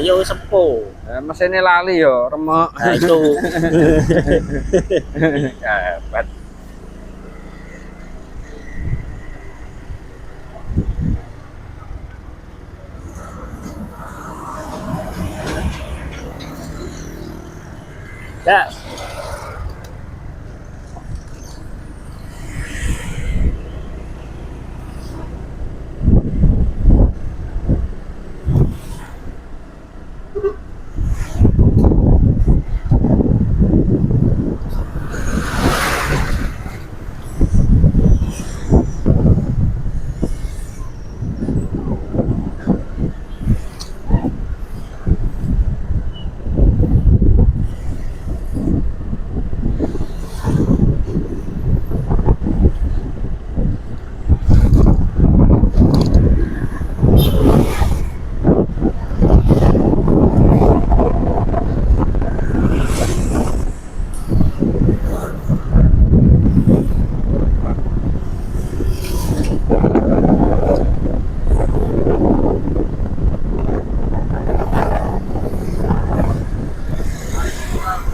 yo sepo. Mesinnya lali yo, remek. Nah itu. Hebat. Ya.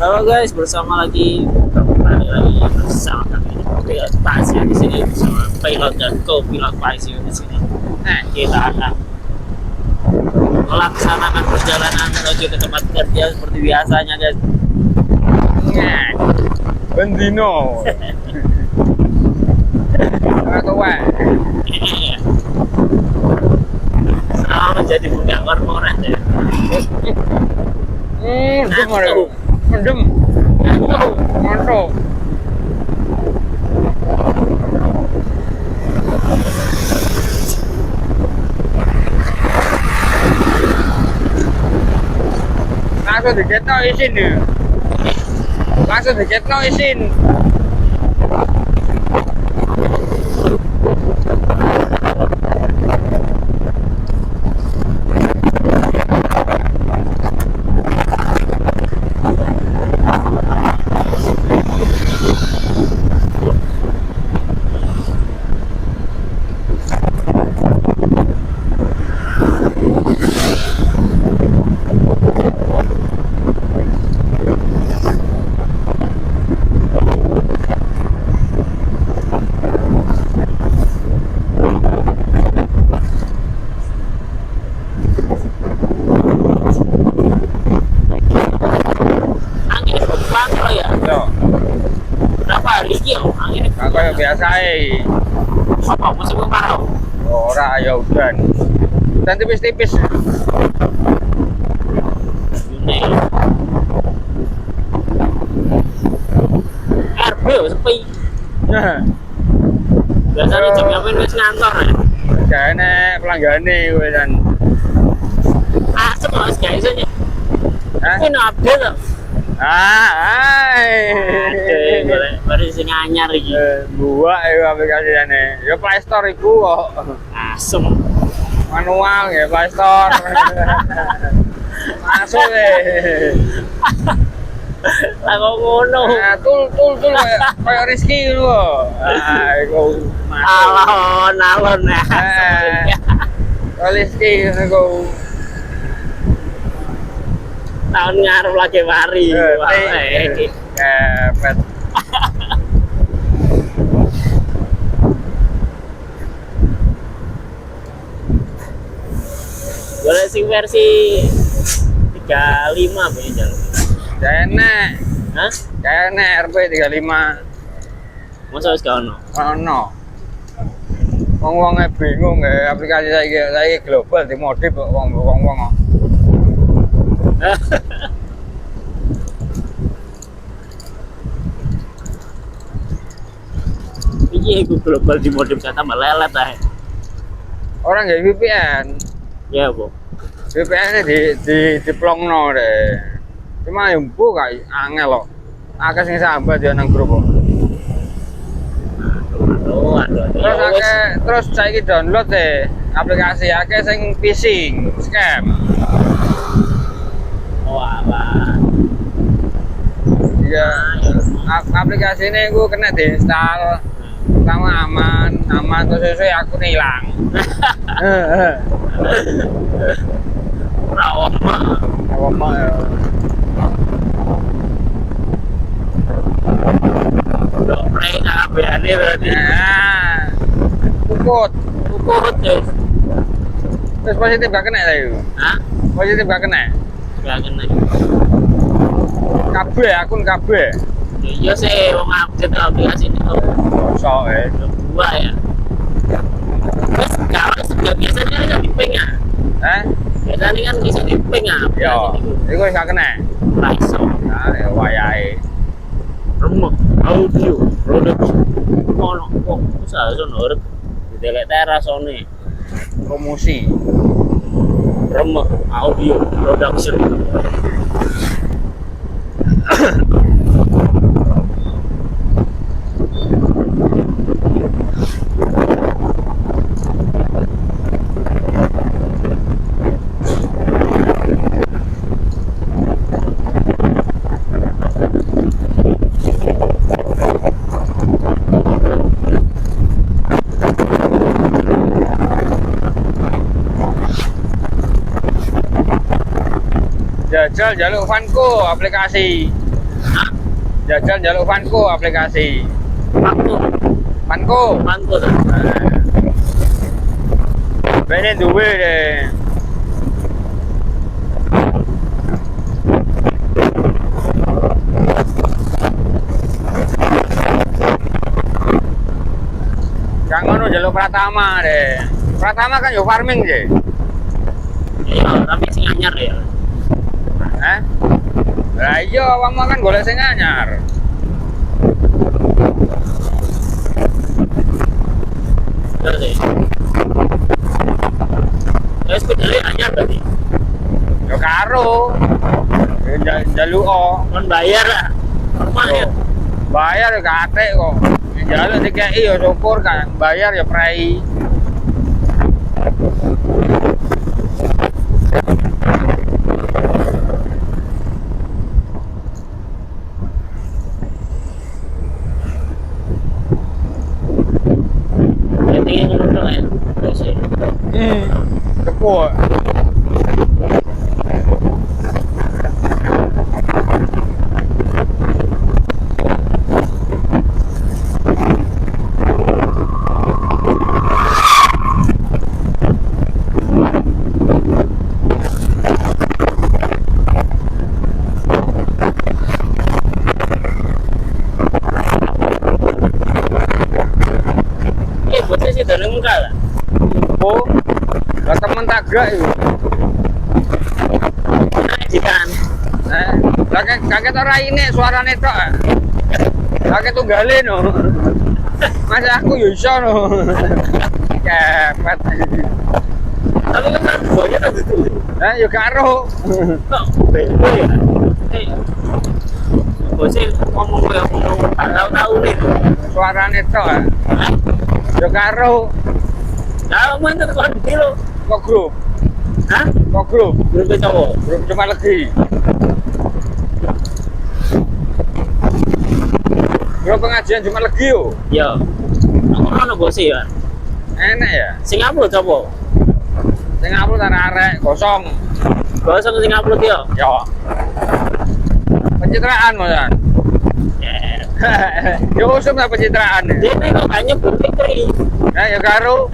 Halo guys, bersama lagi kembali lagi bersama kami pilot Pasio di sini bersama pilot dan co-pilot Pasio di sini. Nah, kita akan melaksanakan perjalanan menuju ke tempat kerja seperti biasanya guys. Nah, Bendino. Atau wah. Selama menjadi budak korporat ya. Mendem. Mantap. Langsung diketno isin nih. Langsung diketno isin. Kayak biasa apa musim kemarau? Ora ya udan. Dan tipis-tipis. RB sepi. Nah. Biasanya jam ngapain wis ngantor ya? Gak enak pelanggane kowe kan. Asep mas guys aja. Hah? Ini update loh. Baru sing anyar iki. Buak ya aplikasinya. Ya Play Store iku kok. Asem. Manual ya Play Store. Masuk Lah kok ngono. Nah, tul kayak Rizky ngono kok. Ah, iku masuk. Alon. Rizky ngono kok. Tahun ngarep lagi mari. Kepet. Boleh sing versi 35 punya jalan. Enak. Hah? Enak RP 35. Masa wis gak ono? Ono. Wong-wonge bingung ya aplikasi saiki global dimodif kok wong-wong. Iya, gue global dimodif kata melelet ah. Orang nggak VPN. Ya bu. VPN-nya di plongno deh. Cuma empu kayak angel loh. Akeh sing sambat ya nang grup kok. Aduh. Terus saiki download deh aplikasi akeh sing phishing, scam. Walah. Iya. Aplikasi ini gue kena diinstal. Pertama aman terus aku hilang. Rawon. Roma ya. Udah mulai kabehane berarti. Nah, ukut. Ukut guys. Terus positif gak kena ya? Hah? Positif gak kena? Gak kena. Kabeh, akun kabeh. Iya sih, wong update aplikasi ini kok. Sok Dua ya. Terus kalau sudah biasanya kan di ping ya. Biasanya kan bisa di ping ya. Yo, iku gak kena. Raiso. Nah, ya wayahe. Remek audio production. Ono wong usaha sono rek. Didelek teras one. Promosi. Remek audio production. Jajal jaluk Vanco aplikasi. Hah? Jajal jaluk Vanco aplikasi. Waktu Vanco. mantu tuh. Bene duwe deh. Yang ngono jaluk Pratama deh. Pratama kan yo farming deh. Iya, tapi sing anyar ya. Lah iya awakmu kan golek sing anyar. Bener sih. Terus bedanya anyar berarti. Yo karo. Jaluk Kon bayar lah. Normal ya. Bayar yo katek kok. Jaluk dikeki yo syukur kan. Bayar yo prei. Jadi ngono tok ya. Terus ya. Tepuk. Bocah sih dari muka lah. Oh, lah temen tagrak itu. Jikan. Lah kaget ora ini suarane tok. Kaget tunggale no. Mas aku yo iso no. Kepet. Tapi kan bonya kan gitu. Yo karo. Kok bego ya? Bocah ngomong kayak ngomong tahu-tahu nih. Suarane tok. Hah? Yo karo. Nah, mana kok di lo? Kok grup? Hah? Kok grup? Grup cowok. Grup cuma lagi. Grup pengajian cuma lagi yo. Yo. Aku mana bos ya? Enak ya. Singapura cowok. Singapura arek kosong. Gosok ke Singapura dia. Yo. Pencitraan Mas. Yo usum lah pencitraan. Dia nih kok banyak berpikir. Ya karo.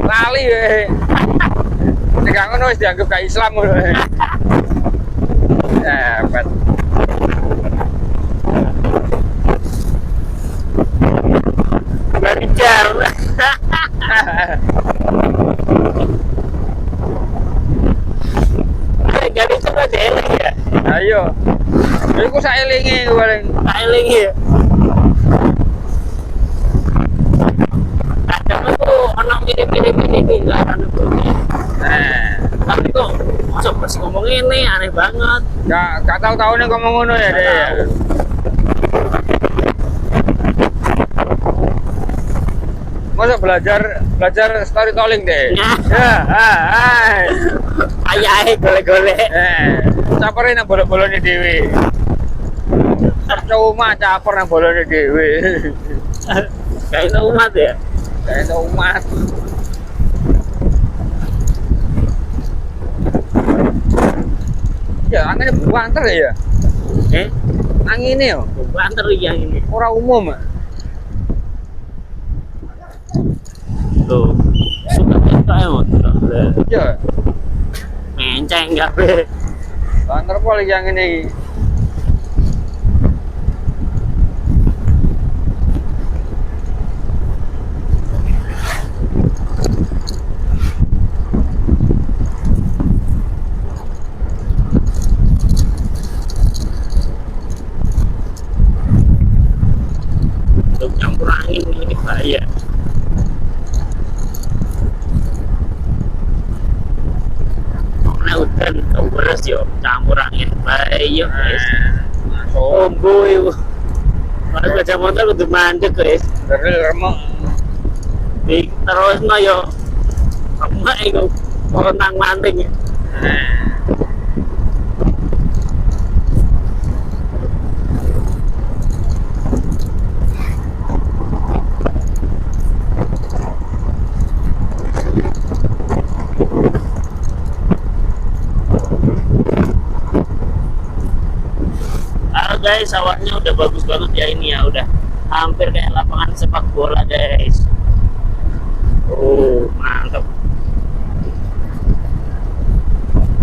Lali we. Nek ngono wis dianggap gak Islam ngono. Hebat. Belajar. Jadi coba jelek ya. Ayo. Iku saelinge paling. Paling ya. Kadang aku orang mirip-mirip ini lah kan itu. Tapi kok masuk pas ngomong ini aneh banget. Gak tahu-tahu nih ngomong ngono ya deh. Masa belajar storytelling deh. Ayahe golek-golek. Caperin nang bolon-bolone dhewe. Percuma caper nang bolone dhewe. Kayak umat ya. Kayak umat. Ya, anginnya banter ya. Eh, Anginnya yo. banter yang ini. Ora umum. Tuh, suka kita ya motor. Ya, Menceng nggak be? banter pol yang ini. Untuk campur angin ini bahaya. Karena hujan terus yo campur angin bahaya guys. Masuk. Ombo itu. Kalau sepeda motor kudu mandek guys. Dari remuk. Terus no yo. Remek itu. Kontang manting. Guys, sawahnya udah bagus banget ya ini ya, udah hampir kayak lapangan sepak bola guys. Oh mantap,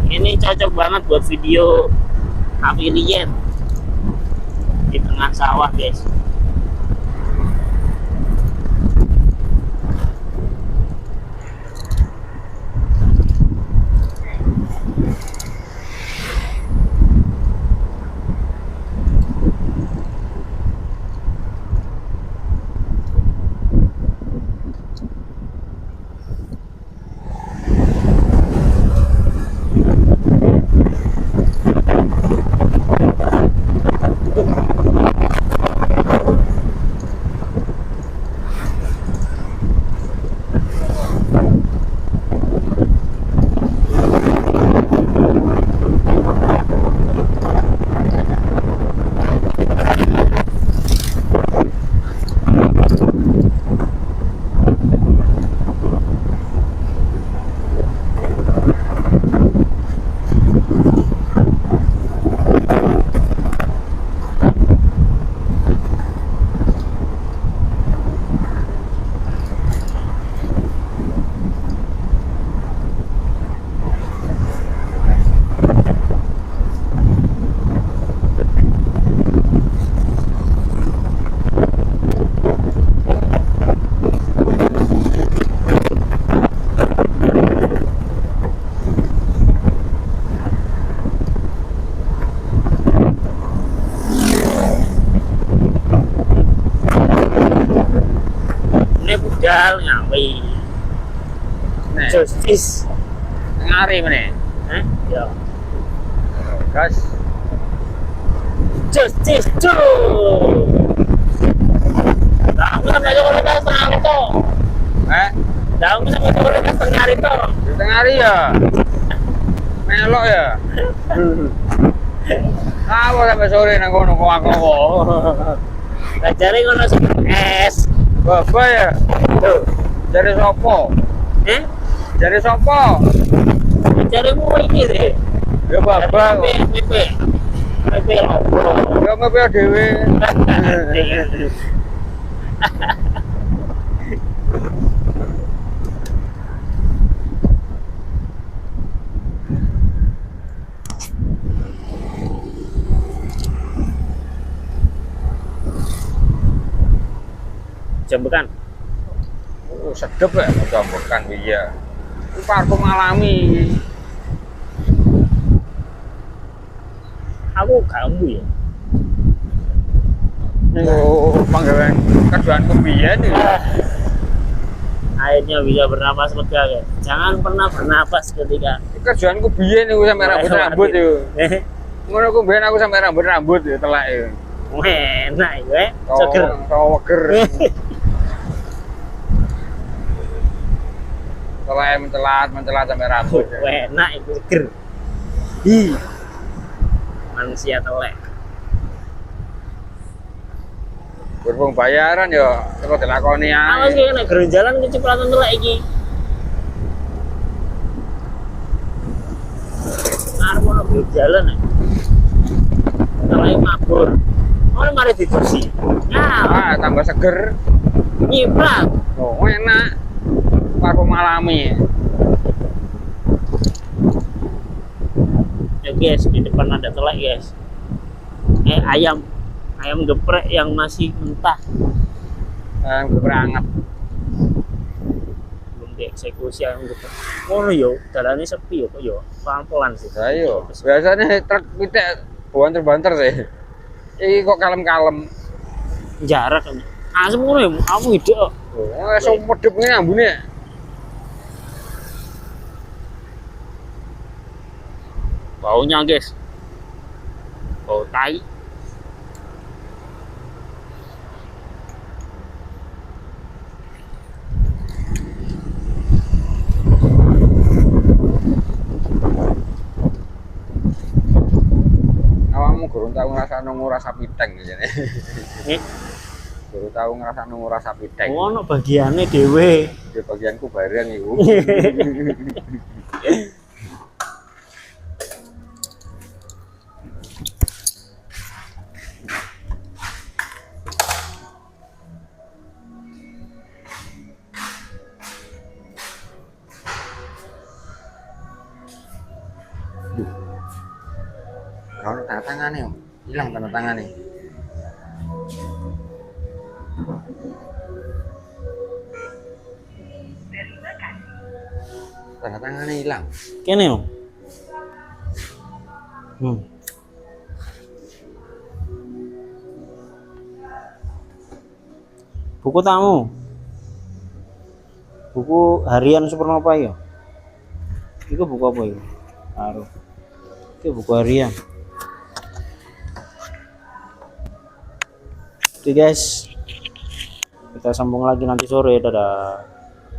ini cocok banget buat video affiliate di tengah sawah guys. Budal ngawi. Nih, Justice. ngari meneh. Ya. Gas. Justice tuh. Tahu sampai sore kan setengah itu. Tahu sampai sore kan setengah itu. Di tengah hari ya. Melok ya. Apa sampai sore nang kono kok aku kok. Kajare ngono es. Bapak ya. Tuh. Dari sopo? Dari sopo? Kajare mu iki deh. Ya bapak. PP. PP lopo. Ya ngepe dhewe. Jambekan. Oh, sedep ya jambekan iya. Itu parfum alami. Aku kamu ya. Oh, panggilan kerjaanku biyen iki. Akhirnya bisa bernapas lega kan. Jangan pernah bernapas ketika Kerjaanku biyen iku sampe rambut-rambut yo. Ngono ku biyen aku sampe rambut-rambut yo telak yo. enak ya, seger. Seger. Telak mencelat sampe rambut. Enak itu seger. Hi. Manusia telek. Berhubung bayaran yo terus dilakoni Awas ae. ki nek gero jalan kecipratan telek iki. Arep ono di jalan ya. Kalau mabur, mana mari dicuci. Nah, tambah seger. nyiprat. Oh, enak. Parfum alami. Ya guys, di depan ada telek guys. Ayam geprek yang masih mentah, Beranget. belum dieksekusi ayam geprek. Oh yo, jalannya sepi yo kok yo, pelan-pelan sih. Ayo, biasanya truk pitik banter-banter sih. Iki kok kalem-kalem. Jarak kan. Asem ngono ya, kamu hidup. Oh, iso medhep ngene ambune. Baunya guys, bau tai. Awakmu gurung tau ngrasakno nguras sapi tank jane. Eh, Gurung tau ngrasakno nguras sapi tank. ono bagiannya dewe. Di bagianku bareng iku. Kalau tanda tangannya, hilang tanda tangannya. Tanda tangannya hilang. Kene yo. Buku tamu. Buku harian Supernova ya. Itu buku apa ya? Taruh. Itu buku harian. Oke guys, kita sambung lagi nanti sore. Dadah.